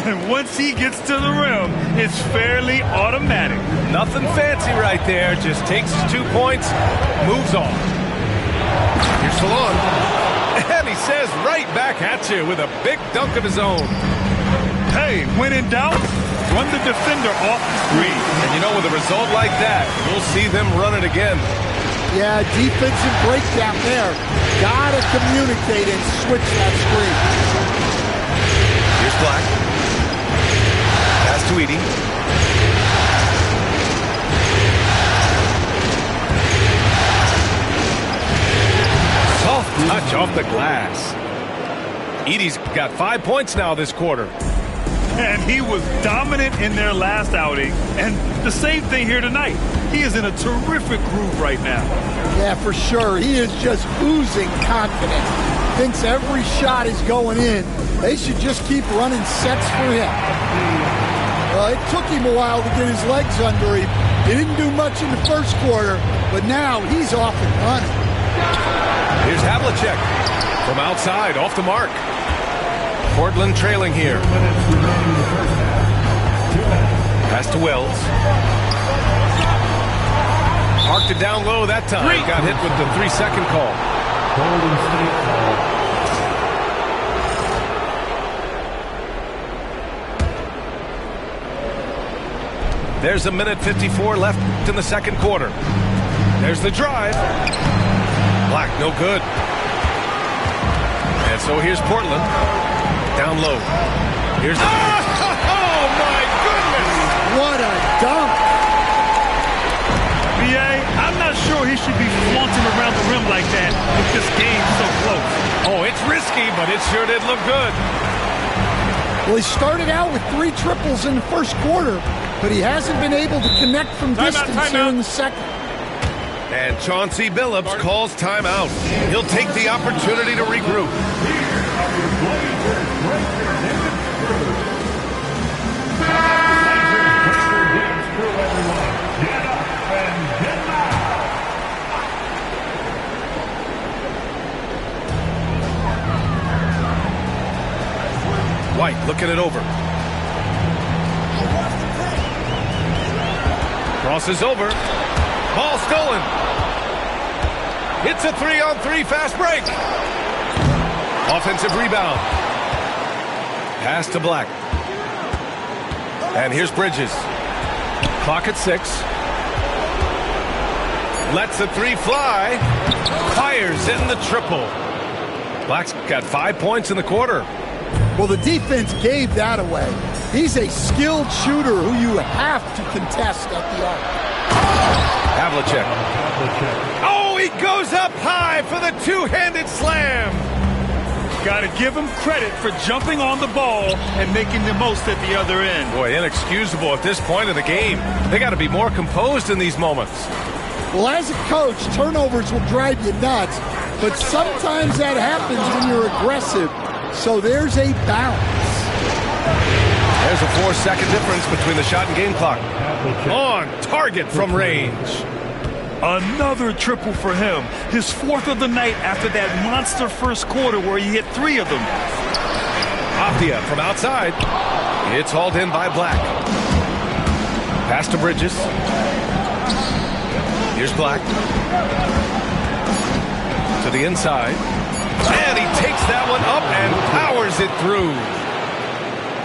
And once he gets to the rim, it's fairly automatic. Nothing fancy right there. Just takes his 2 points, moves on. Here's Salon. And he says right back at you with a big dunk of his own. Hey, when in doubt, run the defender off the screen. And you know, with a result like that, we'll see them run it again. Yeah, defensive breakdown there. Gotta communicate and switch that screen. Here's Black. Pass to Edey. Soft touch off the glass. Edey's got 5 points now this quarter. And he was dominant in their last outing. And the same thing here tonight. He is in a terrific groove right now. Yeah, for sure. He is just oozing confidence. Thinks every shot is going in. They should just keep running sets for him. Well, it took him a while to get his legs under him. He didn't do much in the first quarter, but now he's off and running. Here's Havlicek from outside, off the mark. Portland trailing here. Pass to Wells. Parked it down low that time. Got hit with the 3-second call. Golden State foul. There's 1:54 left in the second quarter. There's the drive. Black, no good. And so here's Portland. Down low. Here's the... Oh, my goodness! What a dunk! B.A., I'm not sure he should be flaunting around the rim like that with this game so close. Oh, it's risky, but it sure did look good. Well, he started out with 3 triples in the first quarter, but he hasn't been able to connect from distance here in the second. And Chauncey Billups calls timeout. He'll take the opportunity to regroup. White looking it over. Crosses over. Ball stolen. It's a 3-on-3 fast break. Offensive rebound. Pass to Black. And here's Bridges. Clock at 6. Lets the 3 fly. Fires in the triple. Black's got 5 points in the quarter. Well, the defense gave that away. He's a skilled shooter who you have to contest at the arc. Havlicek. Oh, he goes up high for the two-handed slam. Got to give him credit for jumping on the ball and making the most at the other end. Boy, inexcusable at this point of the game. They got to be more composed in these moments. Well, as a coach, turnovers will drive you nuts, but sometimes that happens when you're aggressive. So there's a balance. There's a 4-second difference between the shot and game clock. On target from range. Another triple for him. His 4th of the night after that monster first quarter where he hit 3 of them. Apia from outside. It's hauled in by Black. Pass to Bridges. Here's Black. To the inside. And he takes that one up and powers it through.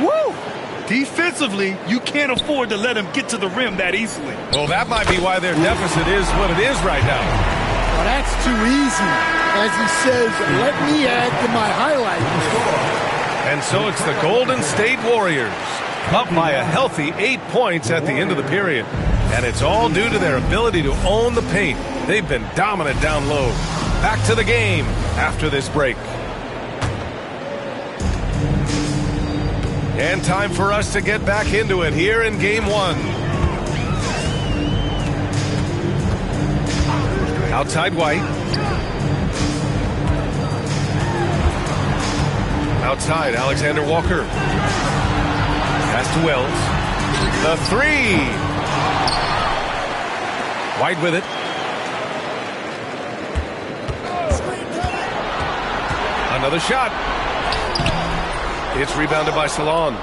Woo! Defensively, you can't afford to let him get to the rim that easily. Well, that might be why their deficit is what it is right now. Well, that's too easy. As he says, let me add to my highlight. And so it's the Golden State Warriors, up by a healthy 8 points at the end of the period. And it's all due to their ability to own the paint. They've been dominant down low. Back to the game after this break. And time for us to get back into it here in Game 1. Outside White. Outside Alexander Walker. Pass to Wells. The 3. White with it. Another shot. It's rebounded by Salon.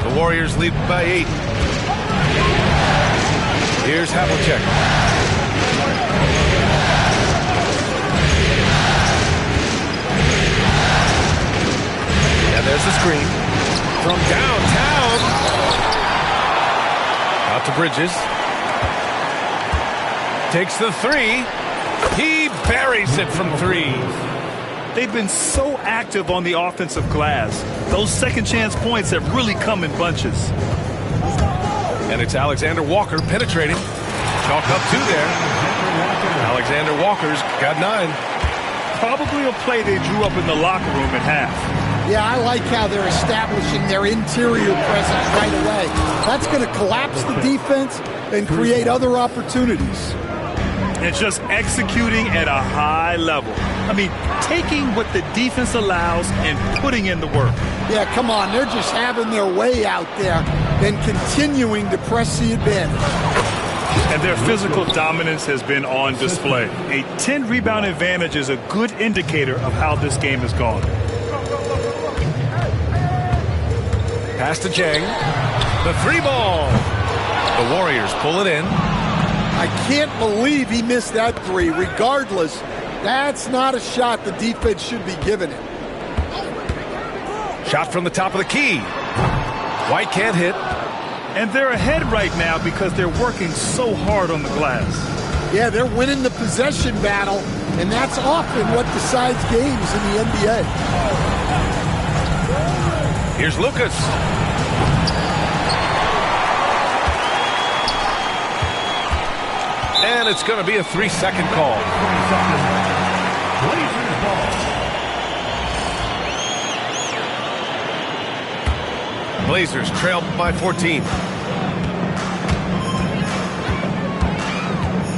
The Warriors lead by 8. Here's Havlicek. And there's the screen. From downtown. Out to Bridges. Takes the 3. He buries it from 3. They've been so active on the offensive glass. Those second chance points have really come in bunches. And it's Alexander Walker penetrating. Chalk up 2 there. Alexander Walker's got 9. Probably a play they drew up in the locker room at half. Yeah, I like how they're establishing their interior presence right away. That's going to collapse the defense and create other opportunities. And just executing at a high level. I mean, taking what the defense allows and putting in the work. Yeah, come on. They're just having their way out there and continuing to press the advantage. And their physical dominance has been on display. A 10-rebound advantage is a good indicator of how this game has gone. Pass to Jang. The 3-ball. The Warriors pull it in. I can't believe he missed that 3. Regardless, that's not a shot the defense should be giving him. Shot from the top of the key. White can't hit. And they're ahead right now because they're working so hard on the glass. Yeah, they're winning the possession battle, and that's often what decides games in the NBA. Here's Lucas. And it's going to be a 3-second call. Blazers trail by 14.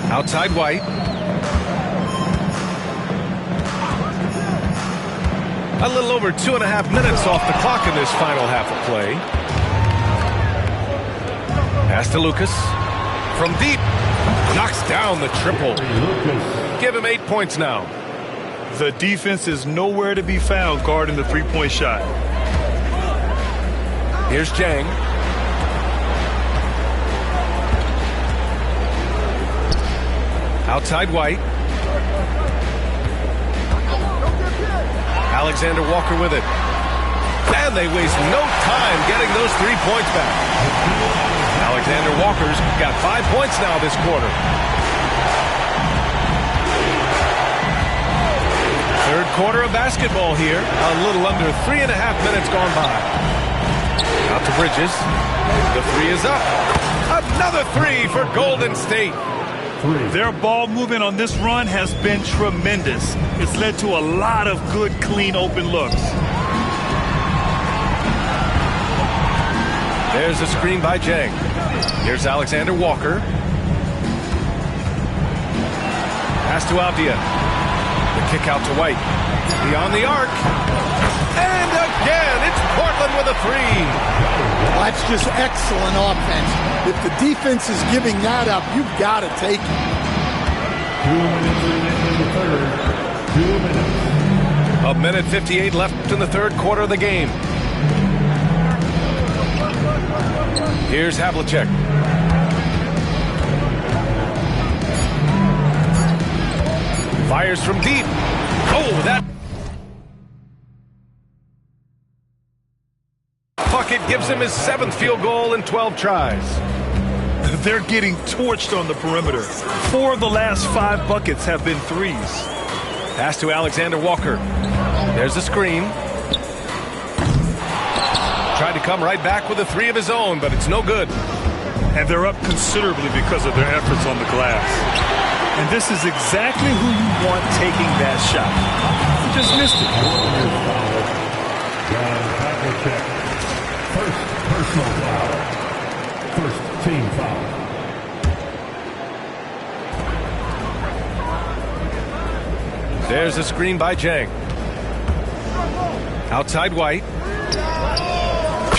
Outside White. A little over 2.5 minutes off the clock in this final half of play. Pass to Lucas. From deep. Knocks down the triple. Give him 8 points now. The defense is nowhere to be found guarding the three-point shot. Here's Jang. Outside White. Alexander Walker with it. And they waste no time getting those 3 points back. Alexander Walker's got 5 points now this quarter. Third quarter of basketball here. A little under 3.5 minutes gone by. Out to Bridges. The 3 is up. Another 3 for Golden State. Their ball movement on this run has been tremendous. It's led to a lot of good, clean, open looks. There's a screen by Jang. Here's Alexander Walker. Pass to Avdia. The kick out to White. Beyond the arc. And again, it's Portland with a 3. Well, that's just excellent offense. If the defense is giving that up, you've got to take it. 2 minutes in the third. 2 minutes. 1:58 left in the third quarter of the game. Here's Havlicek. Fires from deep. Oh, that bucket gives him his 7th field goal in 12 tries. They're getting torched on the perimeter. 4 of the last 5 buckets have been threes. Pass to Alexander Walker. There's the screen. Tried to come right back with a 3 of his own, but it's no good. And they're up considerably because of their efforts on the glass. And this is exactly who you want taking that shot. You just missed it. First personal foul. First team foul. There's a screen by Jang. Outside White.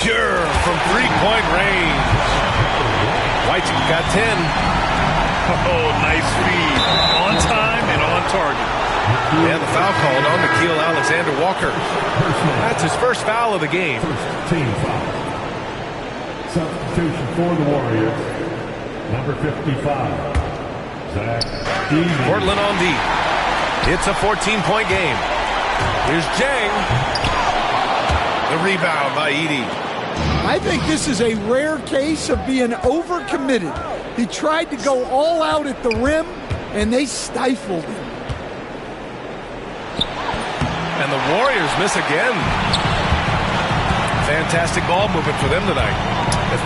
Pure from 3-point range. White's got 10. Oh, nice feed. On time and on target. And the foul called on Nickeil Alexander-Walker. That's his first foul of the game. First team foul. Substitution for the Warriors. Number 55. Zach Stevens. Portland on deep. It's a 14-point game. Here's Jang. The rebound by Edey. I think this is a rare case of being overcommitted. He tried to go all out at the rim, and they stifled him. And the Warriors miss again. Fantastic ball movement for them tonight.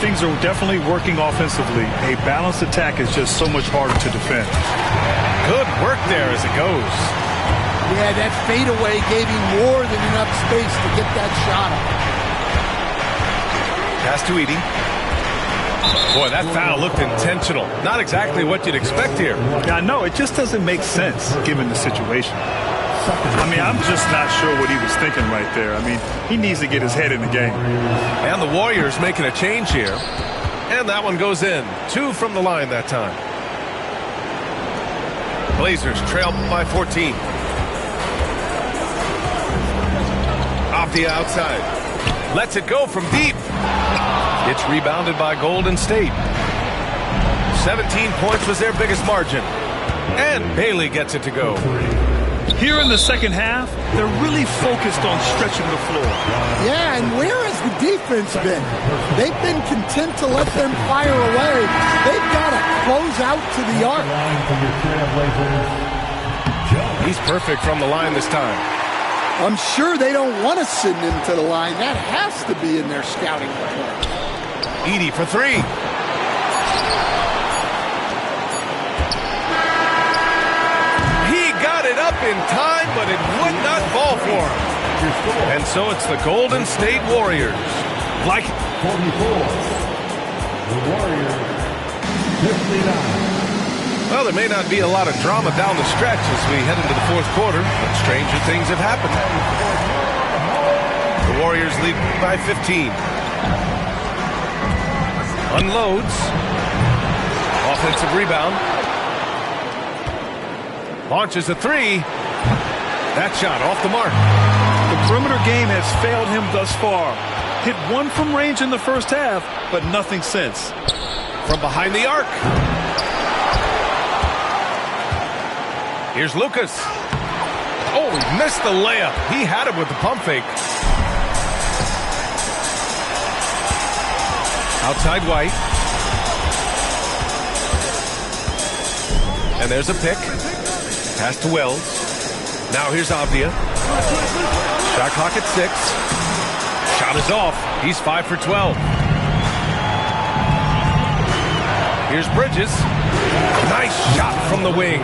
Things are definitely working offensively. A balanced attack is just so much harder to defend. Good work there as it goes. Yeah, that fadeaway gave him more than enough space to get that shot up. Pass to Edey. Boy, that foul looked intentional. Not exactly what you'd expect here. Yeah, no, it just doesn't make sense given the situation. I mean, I'm just not sure what he was thinking right there. I mean, he needs to get his head in the game. And the Warriors making a change here. And that one goes in. 2 from the line that time. Blazers trail by 14. Off the outside. Lets it go from deep. It's rebounded by Golden State. 17 points was their biggest margin. And Bailey gets it to go. Here in the second half, they're really focused on stretching the floor. Yeah, and where has the defense been? They've been content to let them fire away. They've got to close out to the arc. He's perfect from the line this time. I'm sure they don't want to send him to the line. That has to be in their scouting report. Edey for three. Up in time, but it would not fall for him. And so it's the Golden State Warriors. Like 44. The Warriors, 59. Well, there may not be a lot of drama down the stretch as we head into the fourth quarter, but stranger things have happened. The Warriors lead by 15. Unloads. Offensive rebound. Launches a three. That shot off the mark. The perimeter game has failed him thus far. Hit one from range in the first half, but nothing since. From behind the arc. Here's Lucas. Oh, he missed the layup. He had it with the pump fake. Outside White. And there's a pick. Pass to Wells. Now here's Avdia. Shot clock at 6. Shot is off. He's 5 for 12. Here's Bridges. Nice shot from the wing.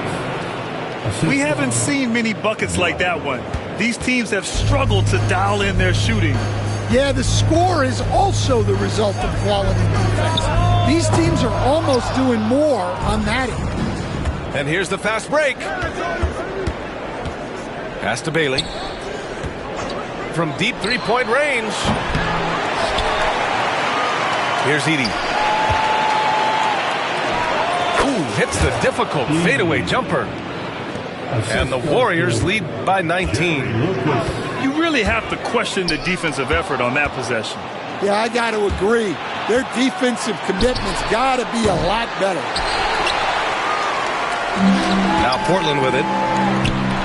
We haven't seen many buckets like that one. These teams have struggled to dial in their shooting. Yeah, the score is also the result of quality defense. These teams are almost doing more on that end. And here's the fast break. Pass to Bailey. From deep three-point range. Here's Edey. Ooh, hits the difficult fadeaway jumper. And the Warriors lead by 19. You really have to question the defensive effort on that possession. Yeah, I got to agree. Their defensive commitment's got to be a lot better. Now Portland with it.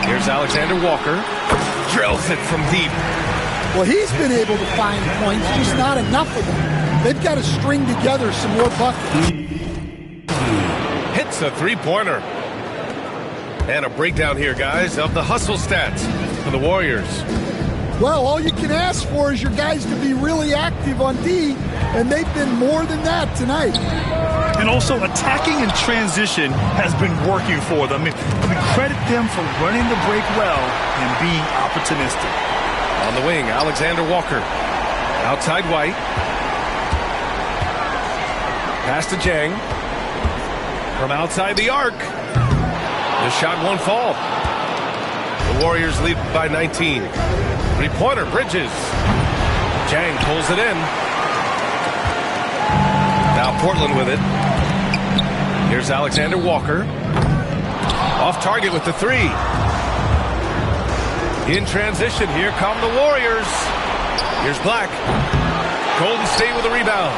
Here's Alexander Walker. Drills it from deep. Well, he's been able to find points, just not enough of them. They've got to string together some more buckets. Hits a three-pointer. And a breakdown here, guys, of the hustle stats for the Warriors. Well, all you can ask for is your guys to be really active on D, and they've been more than that tonight. And also, attacking in transition has been working for them. I mean, we credit them for running the break well and being opportunistic. On the wing, Alexander Walker. Outside White. Pass to Jang. From outside the arc. The shot won't fall. The Warriors lead by 19. Three-pointer, Bridges. Jang pulls it in. Now Portland with it. Here's Alexander Walker. Off target with the three. In transition, here come the Warriors. Here's Black. Golden State with a rebound.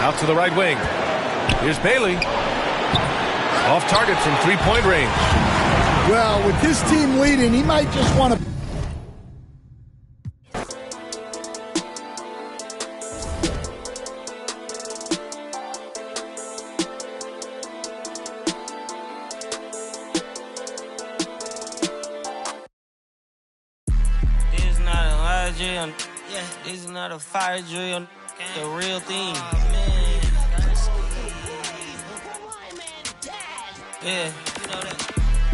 Out to the right wing. Here's Bailey. Off target from three-point range. Well, with this team leading, he might just want to... This is not a lie drill. Yeah, this is not a fire drill. The real thing. Yeah, you know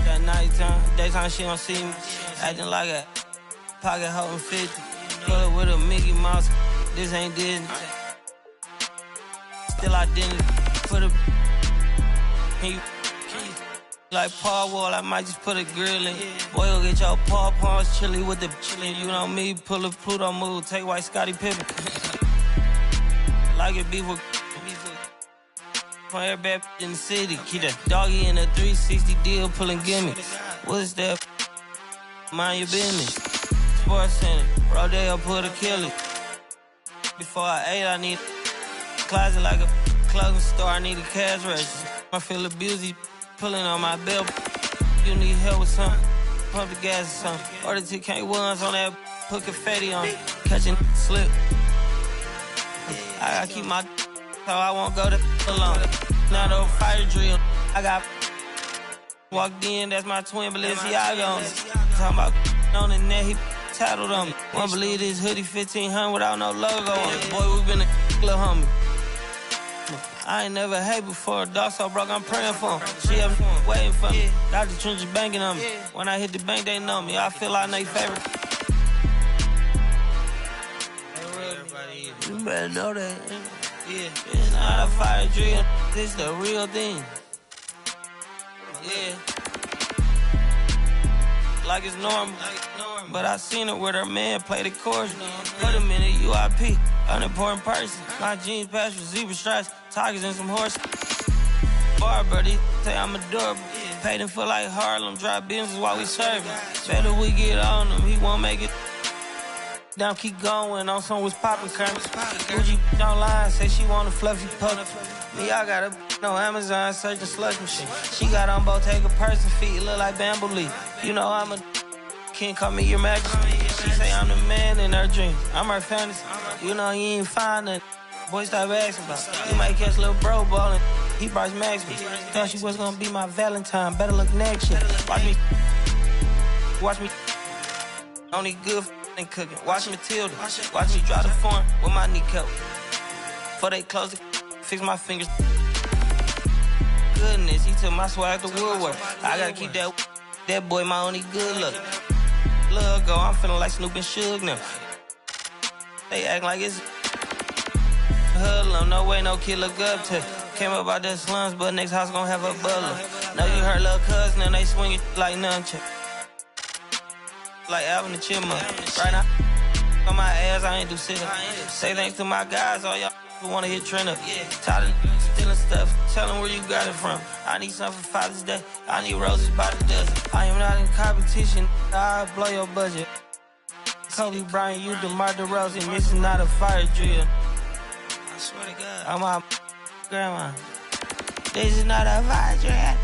that nighttime, daytime she don't see me, acting like a pocket holding 50. Pull up with a Mickey Mouse, this ain't Disney. Still identity for the like Paul Wall, I might just put a grill in. Boy, you'll get your paw pawns chili with the chili. You know me, pull a Pluto move, take white Scottie Pippen. Like it beef with every bad in the city. Keep that doggy in a 360 deal, pulling gimme. What's that? Mind your business. Sports Center, Rodeo put a killer. Before I ate, I need a closet like a clothing store. I need a cash register. I feel abused, pulling on my belt. You need help with something, pump the gas or something. Order 2 K1s on that, put confetti on it. Catching slip. I gotta keep my so I won't go to alone. Now the fire drill, I got walked in, that's my twin Balenciaga on it. Talking about on the net, he tattled on me. Won't believe this hoodie 1500 without no logo on it. Boy, we been a little homie. I ain't never hate before. Dog so broke, I'm praying for him. She up waiting for me. Dr. Trench is banking on me. When I hit the bank, they know me. I feel like they favorite. You better know that. Yeah, it's not a fire drill. This the real thing. Yeah. Like it's normal. But I seen it with her man play the chorus. Put him in a UIP, unimportant person. My jeans patch with zebra stripes, tigers and some horses. Bar buddy, say I'm adorable. Paid him for like Harlem, drive business while we serving. Better we get on him, he won't make it. Down, keep going, on some was poppin' curtains. Gucci online, say she want a fluffy puppy. Me, I got a no Amazon searching slush machine. She got on Bottega person feet, look like bamboo leaf. You know I'm a can't call me your majesty. She say I'm the man in her dreams. I'm her fantasy. You know you ain't find nothing. Boy, stop asking about it. You might catch little bro ballin'. He Bryce Maxwell. Thought she was gonna be my Valentine. Better look next year. Watch me. Only good and cooking. Watch Matilda. Watch me drive the foreign with my kneecap. Before they close it, fix my fingers. Goodness, he took my swag to Woodward. I gotta keep that boy my only good look. Look, go, I'm feeling like Snoop and Suge now. They act like it's hoodlum. No way, no kid look up to. Came up out the slums, but next house gon' have a butler. Know you heard little cousin and they swing it like nunchuck. Like Alvin the Chipmunk. Right now, on my ass, I ain't do sit up. Say thanks to my guys, all y'all who wanna hit trend up. Tired of stealing stuff, tell them where you got it from. I need something for Father's Day, I need roses by the dozen. I am not in competition, I'll blow your budget. Kobe Bryant, you DeMar DeRozan, this is not a fire drill. I swear to God. I'm my grandma. This is not a fire drill.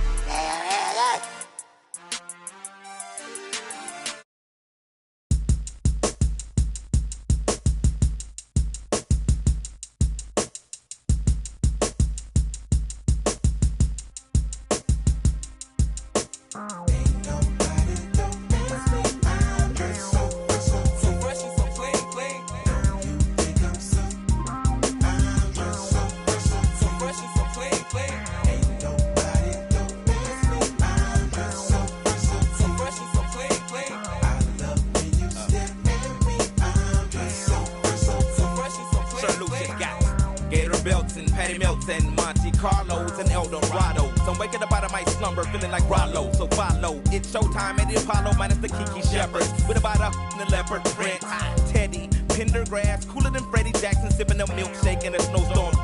Feeling like Rollo, so follow. It's showtime at the Apollo, minus the Kiki Shepherds. With about a the leopard print. Teddy, Pendergrass, cooler than Freddie Jackson, sipping a milkshake in a snowstorm.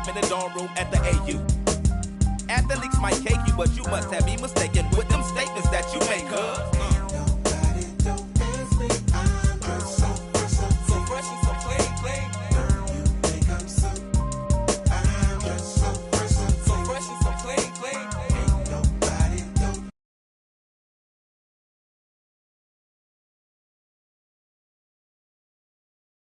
In the dorm room at the AU. Athletes might cake you, but you must have been mistaken with them statements that